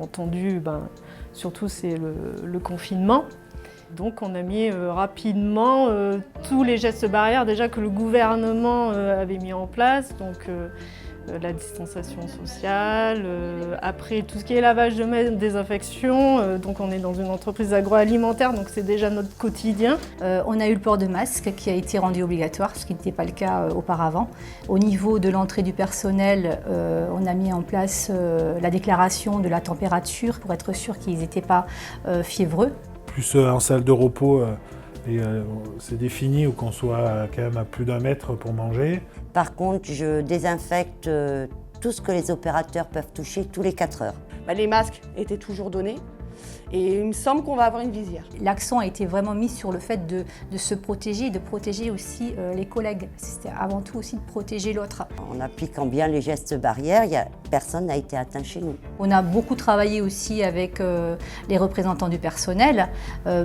entendu, surtout c'est le confinement. Donc on a mis rapidement tous les gestes barrières déjà que le gouvernement avait mis en place. Donc la distanciation sociale, après tout ce qui est lavage de mains, désinfection. Donc on est dans une entreprise agroalimentaire, donc c'est déjà notre quotidien. On a eu le port de masque qui a été rendu obligatoire, ce qui n'était pas le cas auparavant. Au niveau de l'entrée du personnel, on a mis en place la déclaration de la température pour être sûr qu'ils n'étaient pas fiévreux. Plus en salle de repos, c'est défini qu'on soit quand même à plus d'1 mètre pour manger. Par contre, je désinfecte tout ce que les opérateurs peuvent toucher tous les 4 heures. Les masques étaient toujours donnés et il me semble qu'on va avoir une visière. L'accent a été vraiment mis sur le fait de se protéger et de protéger aussi les collègues. C'était avant tout aussi de protéger l'autre. En appliquant bien les gestes barrières, personne n'a été atteint chez nous. On a beaucoup travaillé aussi avec les représentants du personnel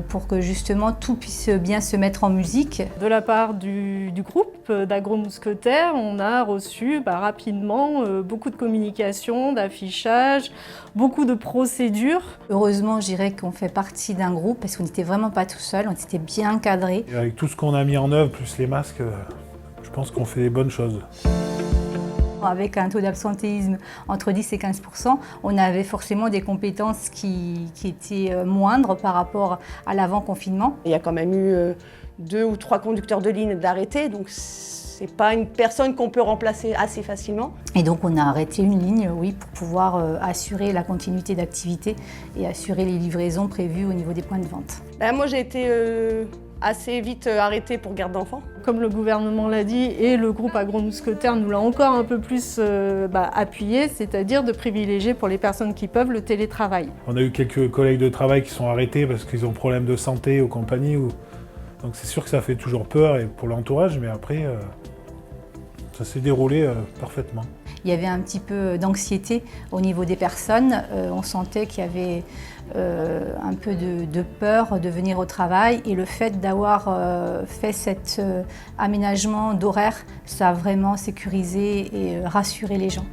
pour que justement tout puisse bien se mettre en musique. De la part du groupe d'Agro-Mousquetaires, on a reçu rapidement beaucoup de communication, d'affichage, beaucoup de procédures. Heureusement, je dirais qu'on fait partie d'un groupe parce qu'on n'était vraiment pas tout seul, on était bien encadrés. Et avec tout ce qu'on a mis en œuvre, plus les masques, je pense qu'on fait les bonnes choses. Avec un taux d'absentéisme entre 10 et 15%, on avait forcément des compétences qui étaient moindres par rapport à l'avant-confinement. Il y a quand même eu 2 ou 3 conducteurs de ligne d'arrêtés, donc c'est pas une personne qu'on peut remplacer assez facilement. Et donc on a arrêté une ligne, oui, pour pouvoir assurer la continuité d'activité et assurer les livraisons prévues au niveau des points de vente. Moi j'ai été assez vite arrêtée pour garde d'enfants. Comme le gouvernement l'a dit et le groupe Agro-Mousquetaires nous l'a encore un peu plus appuyé, c'est-à-dire de privilégier pour les personnes qui peuvent le télétravail. On a eu quelques collègues de travail qui sont arrêtés parce qu'ils ont problème de santé ou compagnie. Donc c'est sûr que ça fait toujours peur et pour l'entourage, mais après ça s'est déroulé parfaitement. Il y avait un petit peu d'anxiété au niveau des personnes. On sentait qu'il y avait un peu de peur de venir au travail et le fait d'avoir fait cet aménagement d'horaire, ça a vraiment sécurisé et rassuré les gens.